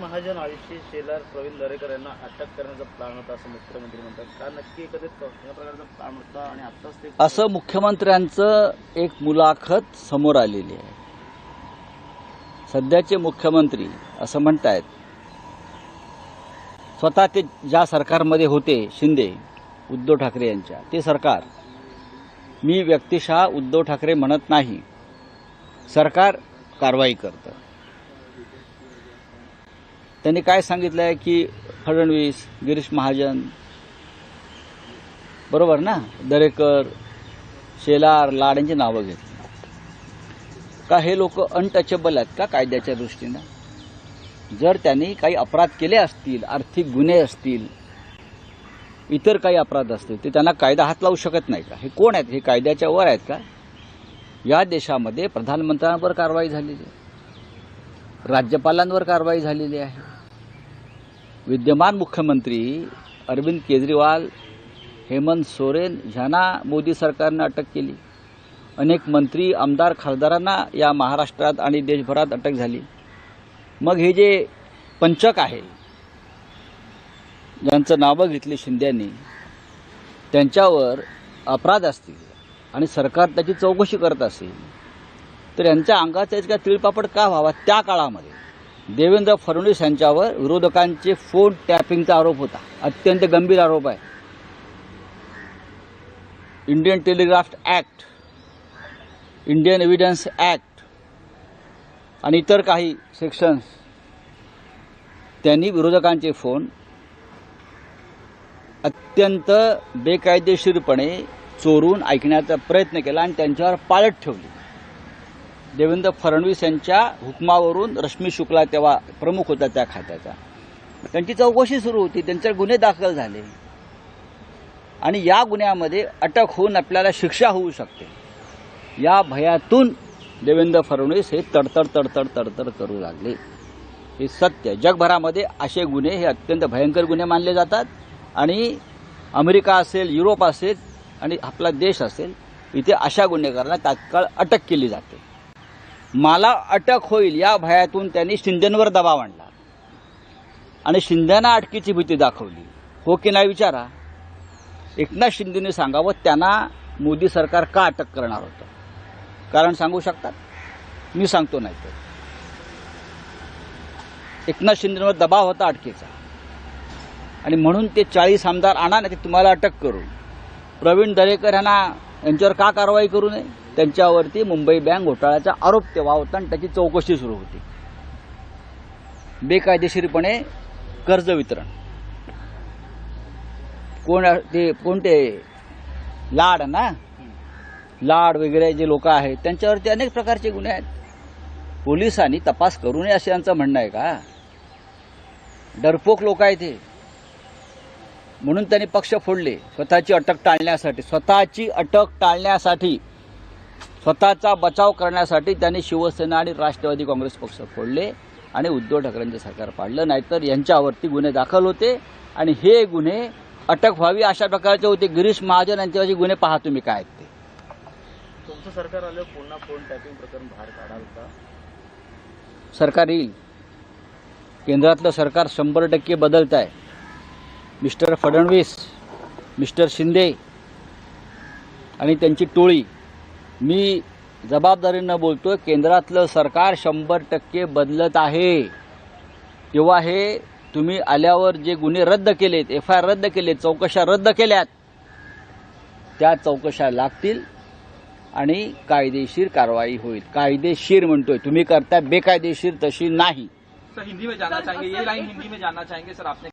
महाजन, आयुषी शेलार, प्रवीण दरेकर यांना अटक करण्याचा प्लॅन होता असं मुख्यमंत्री म्हणतात. का नक्की एकत्रित कशा प्रकारचा प्लॅन होता आणि आताच ते असं मुख्यमंत्र्यांचं एक मुलाखत समोर आलेली आहे. सध्याचे मुख्यमंत्री असं म्हणतायत, स्वतः ते ज्या सरकारमध्ये होते शिंदे उद्धव ठाकरे यांच्या, ते सरकार मी व्यक्तिशः उद्धव ठाकरे म्हणत नाही, सरकार कारवाई करतं. त्यांनी काय सांगितलं आहे की फडणवीस, गिरीश महाजन, बरोबर ना, दरेकर, शेलार, लाड यांची नावं घेतली. का हे लोक अनटचेबल आहेत का कायद्याच्या दृष्टीनं? जर त्यांनी काही अपराध केले असतील, आर्थिक गुन्हे असतील, इतर काही अपराध असतील, ते त्यांना कायदा हात लावू शकत नाही का? हे कोण आहेत? हे कायद्याच्या वर आहेत का? या देशामध्ये प्रधानमंत्र्यांवर कारवाई झालेली आहे, राज्यपालांवर कारवाई झालेली आहे. विद्यमान मुख्यमंत्री अरविंद केजरीवाल, हेमंत सोरेन ह्यांना मोदी सरकारनं अटक केली. अनेक मंत्री, आमदार, खासदारांना या महाराष्ट्रात आणि देशभरात अटक झाली. मग हे जे पंचक आहे, ज्यांचं नावं घेतली शिंद्यांनी, त्यांच्यावर अपराध असतील आणि सरकार त्याची चौकशी करत असेल, तर यांच्या अंगाचा इतका तिळपापड का व्हावा? त्या काळामध्ये देवेंद्र फडणवीस यांच्यावर विरोधकांचे फोन टॅपिंगचा आरोप होता, अत्यंत गंभीर आरोप आहे. Indian telegraph act, Indian evidence act आणि इतर काही सेक्शन्स, त्यांनी विरोधकांचे फोन अत्यंत बेकायदेशीरपणे चोरून ऐकण्याचा प्रयत्न केला आणि त्यांच्यावर पाळत ठेवली. देवेंद्र फडणवीस यांच्या हुकमावरून रश्मी शुक्ला तेव्हा प्रमुख होता त्या खात्याचा, त्यांची चौकशी सुरू होती, त्यांच्यावर गुन्हे दाखल झाले आणि या गुन्ह्यामध्ये अटक होऊन आपल्याला शिक्षा होऊ शकते. या भयातून देवेंद्र फडणवीस हे तडतड करू लागले. हे सत्य. जगभरामध्ये असे गुन्हे हे अत्यंत भयंकर गुन्हे मानले जातात आणि अमेरिका असेल, युरोप असेल आणि आपला देश असेल, इथे अशा गुन्हेगारांना तात्काळ अटक केली जाते. मला अटक होईल या भयातून त्यांनी शिंदेंवर दबाव आणला आणि शिंदेना अटकेची भीती दाखवली. हो की नाही विचारा. एकनाथ शिंदेने सांगावं त्यांना मोदी सरकार का अटक करणार होतं? कारण सांगू शकतात? मी सांगतो. नाही तर एकनाथ शिंदेवर दबाव होता अटकेचा आणि म्हणून ते 40 आमदार आणा ना, ते तुम्हाला अटक करू. प्रवीण दरेकर यांच्यावर का कारवाई करू नये? त्यांच्यावरती मुंबई बँक घोटाळ्याचा आरोप तेव्हा होता आणि त्याची चौकशी सुरू होती. बेकायदेशीरपणे कर्ज वितरण, कोणते लाड ना, लाड वगैरे जे लोक आहेत त्यांच्यावरती अनेक प्रकारचे गुन्हे आहेत. पोलिसांनी तपास करू नये असं यांचं म्हणणं आहे का? डरपोक लोक आहेत ते, म्हणून त्यांनी पक्ष फोडले स्वतःची अटक टाळण्यासाठी, स्वतःचा बचाव करण्यासाठी त्यांनी शिवसेना आणि राष्ट्रवादी काँग्रेस पक्ष फोडले आणि उद्धव ठाकरेंचे सरकार पाडलं. नाहीतर यांच्यावरती गुन्हे दाखल होते आणि हे गुन्हे अटक व्हावी अशा प्रकारचे होते. गिरीश महाजन यांच्यावरचे गुन्हे पहा तुम्ही काय आहेत ते. तुमचं सरकार आलं, पुन्हा फोन टॅपिंग प्रकरण बाहेर काढाल का? सरकार येईल. केंद्रातलं सरकार 100% बदलत आहे. मिस्टर फडणवीस, मिस्टर शिंदे आणि त्यांची टोळी, मी जबाबदारीनं बोलतोय, केंद्रातलं सरकार 100% बदलत आहे. तेव्हा हे तुम्ही आल्यावर जे गुन्हे रद्द केलेत, FIR रद्द केलेत, चौकशा रद्द केल्यात, त्या चौकशा लागतील आणि कायदेशीर कारवाई होईल. कायदेशीर म्हणतोय, तुम्ही करता बेकायदेशीर तशी नाही. सर हिंदी में जानना चाहेंगे, ये लाइन हिंदी में जानना चाहेंगे सर आपने